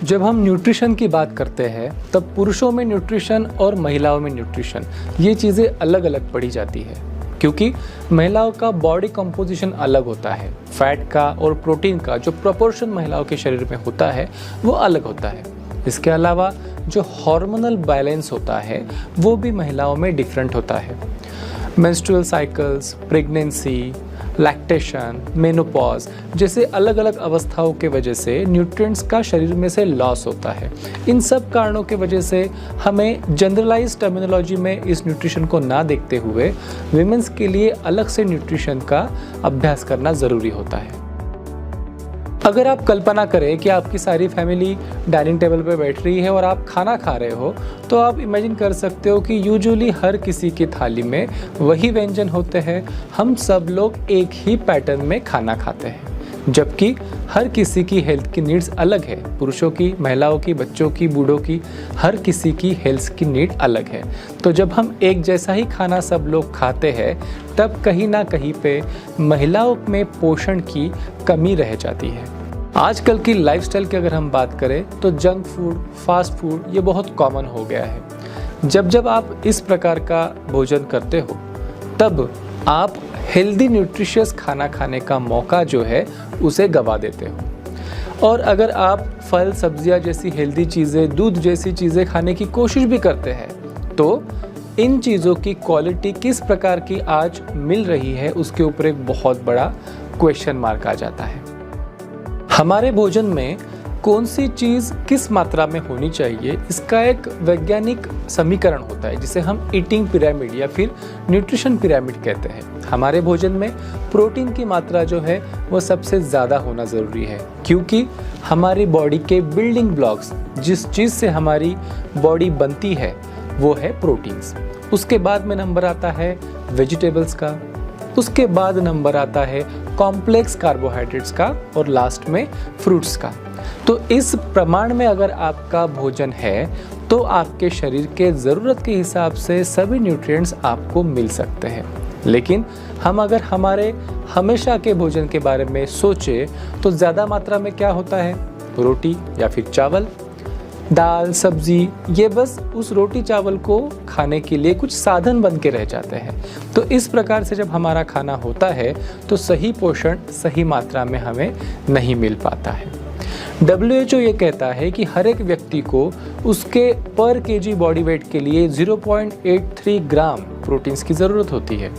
जब हम न्यूट्रिशन की बात करते हैं तब पुरुषों में न्यूट्रिशन और महिलाओं में न्यूट्रिशन ये चीज़ें अलग अलग पढ़ी जाती है, क्योंकि महिलाओं का बॉडी कंपोजिशन अलग होता है। फैट का और प्रोटीन का जो प्रोपोर्शन महिलाओं के शरीर में होता है वो अलग होता है। इसके अलावा जो हार्मोनल बैलेंस होता है वो भी महिलाओं में डिफरेंट होता है। Menstrual cycles, pregnancy, lactation, menopause जैसे अलग अलग अवस्थाओं के वजह से न्यूट्रिएंट्स का शरीर में से लॉस होता है। इन सब कारणों के वजह से हमें जनरलाइज टर्मिनोलॉजी में इस न्यूट्रिशन को ना देखते हुए विमेंस के लिए अलग से न्यूट्रिशन का अभ्यास करना ज़रूरी होता है। अगर आप कल्पना करें कि आपकी सारी फैमिली डाइनिंग टेबल पर बैठ रही है और आप खाना खा रहे हो, तो आप इमेजिन कर सकते हो कि यूजुअली हर किसी की थाली में वही व्यंजन होते हैं। हम सब लोग एक ही पैटर्न में खाना खाते हैं, जबकि हर किसी की हेल्थ की नीड्स अलग है। पुरुषों की, महिलाओं की, बच्चों की, बूढ़ों की, हर किसी की हेल्थ की नीड अलग है। तो जब हम एक जैसा ही खाना सब लोग खाते हैं तब कहीं ना कहीं पे महिलाओं में पोषण की कमी रह जाती है। आजकल की लाइफस्टाइल की अगर हम बात करें तो जंक फूड, फास्ट फूड ये बहुत कॉमन हो गया है। जब जब आप इस प्रकार का भोजन करते हो तब आप हेल्दी न्यूट्रिशियस खाना खाने का मौका जो है उसे गवा देते हो। और अगर आप फल, सब्जियां जैसी हेल्दी चीज़ें, दूध जैसी चीज़ें खाने की कोशिश भी करते हैं तो इन चीज़ों की क्वालिटी किस प्रकार की आज मिल रही है उसके ऊपर एक बहुत बड़ा क्वेश्चन मार्क आ जाता है। हमारे भोजन में कौन सी चीज़ किस मात्रा में होनी चाहिए इसका एक वैज्ञानिक समीकरण होता है जिसे हम ईटिंग पिरामिड या फिर न्यूट्रिशन पिरामिड कहते हैं। हमारे भोजन में प्रोटीन की मात्रा जो है वो सबसे ज़्यादा होना ज़रूरी है, क्योंकि हमारी बॉडी के बिल्डिंग ब्लॉक्स, जिस चीज़ से हमारी बॉडी बनती है वो है प्रोटीन्स। उसके बाद में नंबर आता है वेजिटेबल्स का, उसके बाद नंबर आता है कॉम्प्लेक्स कार्बोहाइड्रेट्स का और लास्ट में फ्रूट्स का। तो इस प्रमाण में अगर आपका भोजन है तो आपके शरीर के ज़रूरत के हिसाब से सभी न्यूट्रिएंट्स आपको मिल सकते हैं। लेकिन हम अगर हमारे हमेशा के भोजन के बारे में सोचें तो ज़्यादा मात्रा में क्या होता है, रोटी या फिर चावल, दाल, सब्जी, ये बस उस रोटी चावल को खाने के लिए कुछ साधन बन के रह जाते हैं। तो इस प्रकार से जब हमारा खाना होता है तो सही पोषण सही मात्रा में हमें नहीं मिल पाता है। WHO ये कहता है कि हर एक व्यक्ति को उसके पर केजी बॉडी वेट के लिए 0.83 ग्राम प्रोटीन्स की ज़रूरत होती है।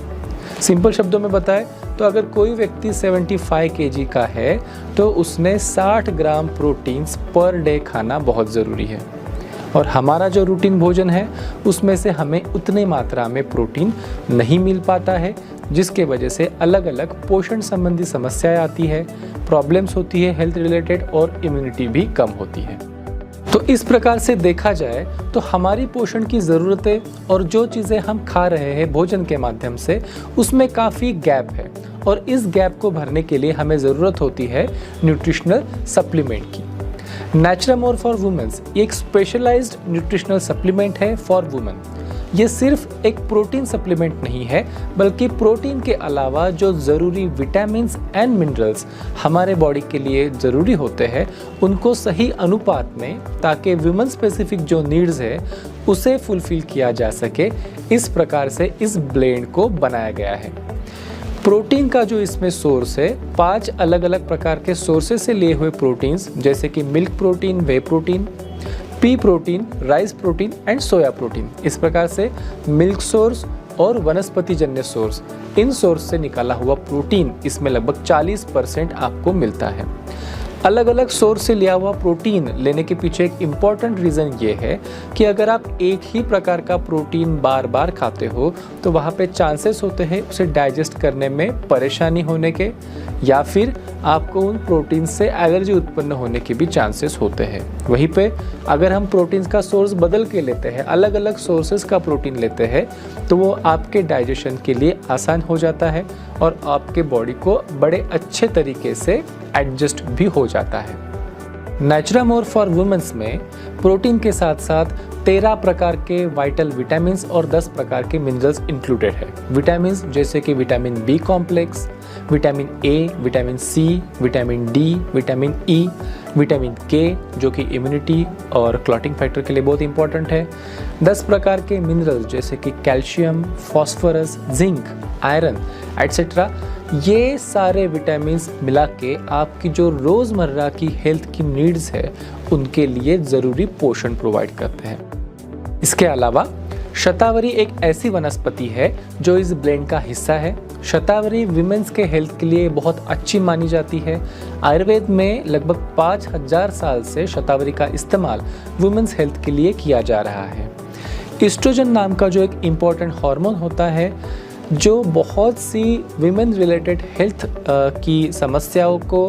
सिंपल शब्दों में बताएं तो अगर कोई व्यक्ति 75 केजी का है तो उसने 60 ग्राम प्रोटीन्स पर डे खाना बहुत ज़रूरी है। और हमारा जो रूटीन भोजन है उसमें से हमें उतनी मात्रा में प्रोटीन नहीं मिल पाता है, जिसके वजह से अलग अलग पोषण संबंधी समस्याएं आती है, प्रॉब्लम्स होती है हेल्थ रिलेटेड और इम्यूनिटी भी कम होती है। तो इस प्रकार से देखा जाए तो हमारी पोषण की ज़रूरतें और जो चीज़ें हम खा रहे हैं भोजन के माध्यम से उसमें काफ़ी गैप है, और इस गैप को भरने के लिए हमें ज़रूरत होती है न्यूट्रिशनल सप्लीमेंट की। नेचुरामोर फॉर वुमेन्स एक स्पेशलाइज्ड न्यूट्रिशनल सप्लीमेंट है फॉर वुमेन। ये सिर्फ एक प्रोटीन सप्लीमेंट नहीं है, बल्कि प्रोटीन के अलावा जो ज़रूरी विटामिन्स एंड मिनरल्स हमारे बॉडी के लिए ज़रूरी होते हैं उनको सही अनुपात में, ताकि वुमेन स्पेसिफिक जो नीड्स है उसे फुलफिल किया जा सके, इस प्रकार से इस ब्लेंड को बनाया गया है। प्रोटीन का जो इसमें सोर्स है 5 अलग अलग प्रकार के सोर्सेज से लिए हुए प्रोटीन्स, जैसे कि milk protein, way protein, P protein, rice protein and soya protein. इस प्रकार से मिल्क सोर्स और वनस्पति जन्य सोर्स, इन सोर्स से निकाला हुआ प्रोटीन इसमें लगभग 40% आपको मिलता है। अलग अलग सोर्स से लिया हुआ प्रोटीन लेने के पीछे एक इम्पॉर्टेंट रीज़न ये है कि अगर आप एक ही प्रकार का प्रोटीन बार बार खाते हो तो वहाँ पे चांसेस होते हैं उसे डाइजेस्ट करने में परेशानी होने के, या फिर आपको उन प्रोटीन से एलर्जी उत्पन्न होने के भी चांसेस होते हैं। वहीं पे अगर हम प्रोटीन्स का सोर्स बदल के लेते हैं, अलग अलग सोर्सेज का प्रोटीन लेते हैं, तो वो आपके डाइजेशन के लिए आसान हो जाता है और आपके बॉडी को बड़े अच्छे तरीके से एडजस्ट भी हो जाता है। नेचुरामोर फॉर वुमेन्स में प्रोटीन के साथ साथ 13 प्रकार के वाइटल विटामिन्स और 10 प्रकार के मिनरल्स इंक्लूडेड है। विटामिन्स जैसे कि vitamin B complex, vitamin A, vitamin C, vitamin D, vitamin E, vitamin K जो कि इम्यूनिटी और क्लॉटिंग फैक्टर के लिए बहुत इंपॉर्टेंट है, 10 प्रकार के मिनरल्स जैसे कि calcium, phosphorus, zinc, iron etcetera, ये सारे विटामिन्स मिला के आपकी जो रोज़मर्रा की हेल्थ की नीड्स है उनके लिए ज़रूरी पोषण प्रोवाइड करते हैं। इसके अलावा शतावरी एक ऐसी वनस्पति है जो इस ब्लेंड का हिस्सा है। शतावरी विमेंस के हेल्थ के लिए बहुत अच्छी मानी जाती है। आयुर्वेद में लगभग 5000 साल से शतावरी का इस्तेमाल वुमेन्स हेल्थ के लिए किया जा रहा है। ईस्ट्रोजन नाम का जो एक इम्पॉर्टेंट हार्मोन होता है जो बहुत सी विमेन रिलेटेड हेल्थ की समस्याओं को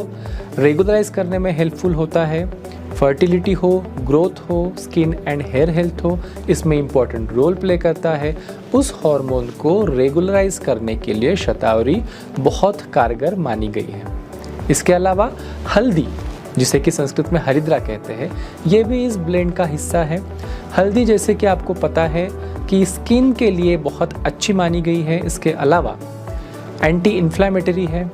रेगुलराइज करने में हेल्पफुल होता है। फर्टिलिटी हो, ग्रोथ हो, स्किन एंड हेयर हेल्थ हो, इसमें इम्पॉर्टेंट रोल प्ले करता है। उस हार्मोन को रेगुलराइज करने के लिए शतावरी बहुत कारगर मानी गई है। इसके अलावा हल्दी, जिसे कि संस्कृत में हरिद्रा कहते हैं, ये भी इस ब्लेंड का हिस्सा है। हल्दी जैसे कि आपको पता है कि स्किन के लिए बहुत अच्छी मानी गई है। इसके अलावा एंटी इन्फ्लेमेटरी है,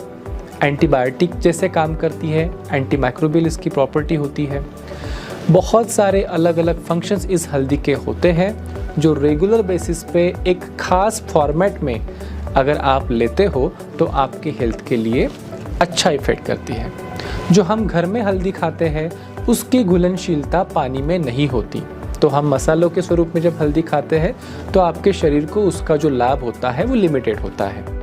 एंटीबायोटिक जैसे काम करती है, एंटी माइक्रोबियल इसकी प्रॉपर्टी होती है। बहुत सारे अलग अलग फंक्शंस इस हल्दी के होते हैं जो रेगुलर बेसिस पे एक खास फॉर्मेट में अगर आप लेते हो तो आपकी हेल्थ के लिए अच्छा इफेक्ट करती है। जो हम घर में हल्दी खाते हैं उसकी घुलनशीलता पानी में नहीं होती, तो हम मसालों के स्वरूप में जब हल्दी खाते हैं तो आपके शरीर को उसका जो लाभ होता है वो लिमिटेड होता है।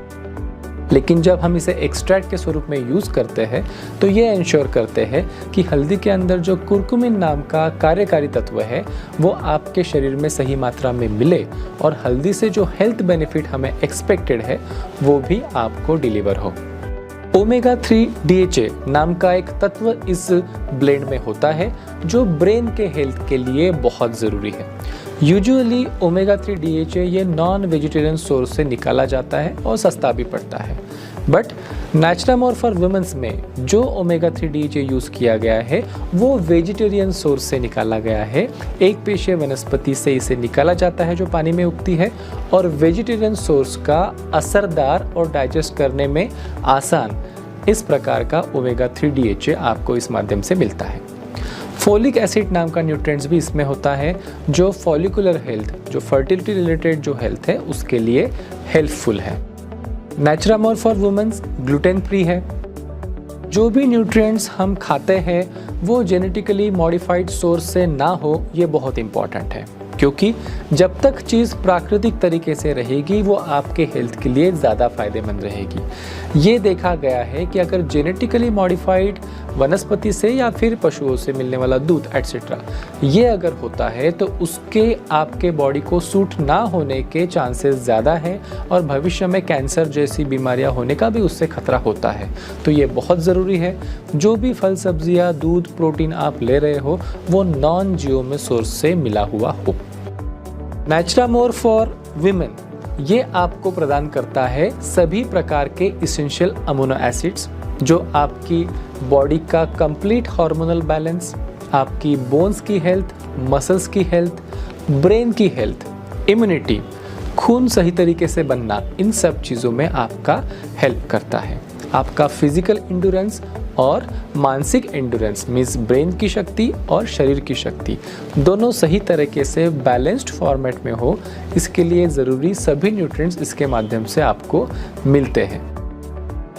लेकिन जब हम इसे एक्सट्रैक्ट के स्वरूप में यूज़ करते हैं तो ये इंश्योर करते हैं कि हल्दी के अंदर जो कुरकुमिन नाम का कार्यकारी तत्व है वो आपके शरीर में सही मात्रा में मिले और हल्दी से जो हेल्थ बेनिफिट हमें एक्सपेक्टेड है वो भी आपको डिलीवर हो। ओमेगा 3 DHA नाम का एक तत्व इस ब्लेंड में होता है जो ब्रेन के हेल्थ के लिए बहुत ज़रूरी है। यूजुअली ओमेगा 3 DHA ये नॉन वेजिटेरियन सोर्स से निकाला जाता है और सस्ता भी पड़ता है, बट नेचुरामोर फॉर वुमेन्स में जो ओमेगा 3 DHA यूज़ किया गया है वो वेजिटेरियन सोर्स से निकाला गया है। एक पेशीय वनस्पति से इसे निकाला जाता है जो पानी में उगती है और वेजिटेरियन सोर्स का असरदार और डाइजेस्ट करने में आसान इस प्रकार का ओमेगा 3 DHA आपको इस माध्यम से मिलता है। फोलिक एसिड नाम का न्यूट्रिएंट्स भी इसमें होता है जो फॉलिकुलर हेल्थ, जो फर्टिलिटी रिलेटेड जो हेल्थ है उसके लिए हेल्पफुल है। Naturamore for womens gluten free है। जो भी न्यूट्रिएंट्स हम खाते हैं वो जेनेटिकली मॉडिफाइड सोर्स से ना हो, ये बहुत इंपॉर्टेंट है, क्योंकि जब तक चीज़ प्राकृतिक तरीके से रहेगी वो आपके हेल्थ के लिए ज़्यादा फायदेमंद रहेगी। ये देखा गया है कि अगर जेनेटिकली मॉडिफाइड वनस्पति से या फिर पशुओं से मिलने वाला दूध एटसेट्रा ये अगर होता है तो उसके आपके बॉडी को सूट ना होने के चांसेस ज़्यादा हैं और भविष्य में कैंसर जैसी बीमारियां होने का भी उससे खतरा होता है। तो ये बहुत ज़रूरी है जो भी फल सब्जियां, दूध, प्रोटीन आप ले रहे हो वो नॉन जीओएम सोर्स से मिला हुआ हो। नेचुरामोर फॉर विमेन ये आपको प्रदान करता है सभी प्रकार के इसेंशियल अमीनो एसिड्स जो आपकी बॉडी का कंप्लीट हार्मोनल बैलेंस, आपकी बोन्स की हेल्थ, मसल्स की हेल्थ, ब्रेन की हेल्थ, इम्यूनिटी, खून सही तरीके से बनना, इन सब चीज़ों में आपका हेल्प करता है। आपका फिजिकल एंड्योरेंस और मानसिक एंड्योरेंस मीन्स ब्रेन की शक्ति और शरीर की शक्ति दोनों सही तरीके से बैलेंस्ड फॉर्मेट में हो, इसके लिए ज़रूरी सभी न्यूट्रिएंट्स इसके माध्यम से आपको मिलते हैं।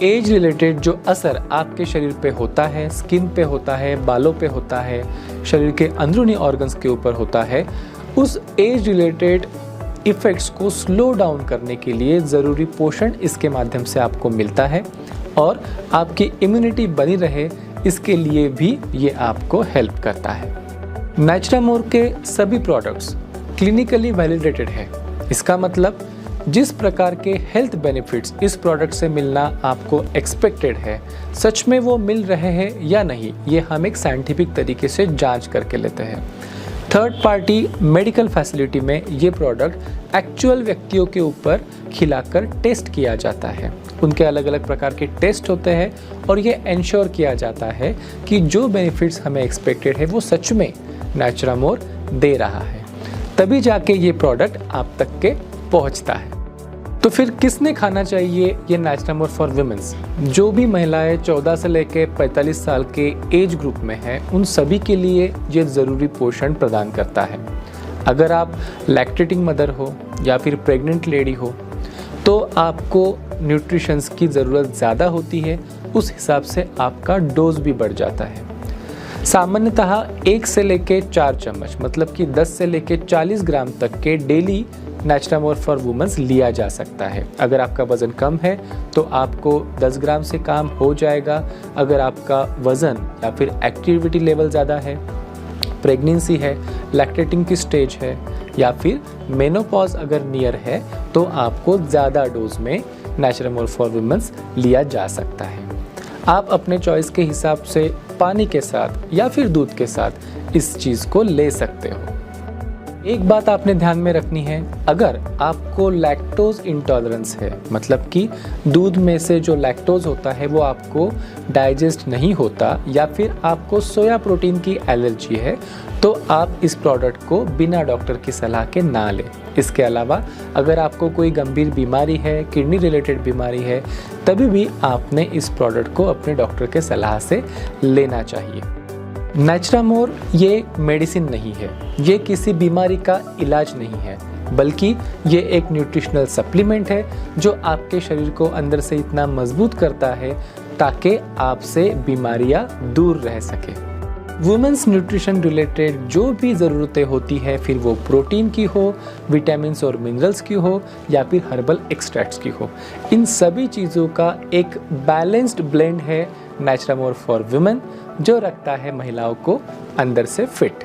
एज रिलेटेड जो असर आपके शरीर पे होता है, स्किन पे होता है, बालों पे होता है, शरीर के अंदरूनी ऑर्गन्स के ऊपर होता है, उस एज रिलेटेड इफ़ेक्ट्स को स्लो डाउन करने के लिए ज़रूरी पोषण इसके माध्यम से आपको मिलता है और आपकी इम्यूनिटी बनी रहे इसके लिए भी ये आपको हेल्प करता है। नेचुरामोर के सभी प्रोडक्ट्स क्लिनिकली वैलिडेटेड है। इसका मतलब जिस प्रकार के हेल्थ बेनिफिट्स इस प्रोडक्ट से मिलना आपको एक्सपेक्टेड है, सच में वो मिल रहे हैं या नहीं, ये हम एक साइंटिफिक तरीके से जांच करके लेते हैं। थर्ड पार्टी मेडिकल फैसिलिटी में ये प्रोडक्ट एक्चुअल व्यक्तियों के ऊपर खिलाकर टेस्ट किया जाता है। उनके अलग अलग प्रकार के टेस्ट होते हैं और ये इंश्योर किया जाता है कि जो बेनिफिट्स हमें एक्सपेक्टेड है वो सच में नेचुरामोर दे रहा है, तभी जाके ये प्रोडक्ट आप तक के पहुंचता है। तो फिर किसने खाना चाहिए ये नेचुरामोर फॉर विमेंस? जो भी महिलाएं 14 से लेकर 45 साल के एज ग्रुप में हैं, उन सभी के लिए ये ज़रूरी पोषण प्रदान करता है। अगर आप लैक्टेटिंग मदर हो या फिर प्रेग्नेंट लेडी हो तो आपको न्यूट्रिशंस की ज़रूरत ज़्यादा होती है, उस हिसाब से आपका डोज भी बढ़ जाता है। सामान्यतः 1 से लेकर 4 चम्मच मतलब कि 10 से लेकर 40 ग्राम तक के डेली नेचुरामोर फॉर वुमेन्स लिया जा सकता है। अगर आपका वज़न कम है तो आपको 10 ग्राम से काम हो जाएगा। अगर आपका वज़न या फिर एक्टिविटी लेवल ज़्यादा है, प्रेगनेंसी है, लैक्टेटिंग की स्टेज है या फिर मेनोपॉज अगर नियर है तो आपको ज़्यादा डोज में नेचुरामोर फॉर वुमेन्स लिया जा सकता है। आप अपने चॉइस के हिसाब से पानी के साथ या फिर दूध के साथ इस चीज़ को ले सकते हो। एक बात आपने ध्यान में रखनी है, अगर आपको लैक्टोज इंटॉलरेंस है, मतलब कि दूध में से जो लैक्टोज होता है वो आपको डाइजेस्ट नहीं होता या फिर आपको सोया प्रोटीन की एलर्जी है, तो आप इस प्रोडक्ट को बिना डॉक्टर की सलाह के ना लें। इसके अलावा अगर आपको कोई गंभीर बीमारी है, किडनी रिलेटेड बीमारी है, तभी भी आपने इस प्रोडक्ट को अपने डॉक्टर के सलाह से लेना चाहिए। नेचुरामोर ये मेडिसिन नहीं है, ये किसी बीमारी का इलाज नहीं है, बल्कि ये एक न्यूट्रिशनल सप्लीमेंट है जो आपके शरीर को अंदर से इतना मजबूत करता है ताकि आपसे बीमारियां दूर रह सके। वुमेन्स न्यूट्रिशन रिलेटेड जो भी ज़रूरतें होती है, फिर वो प्रोटीन की हो, विटामिन्स और मिनरल्स की हो या फिर हर्बल एक्सट्रैक्ट्स की हो, इन सभी चीज़ों का एक बैलेंस्ड ब्लेंड है नेचुरामोर फॉर वुमेन, जो रखता है महिलाओं को अंदर से फिट।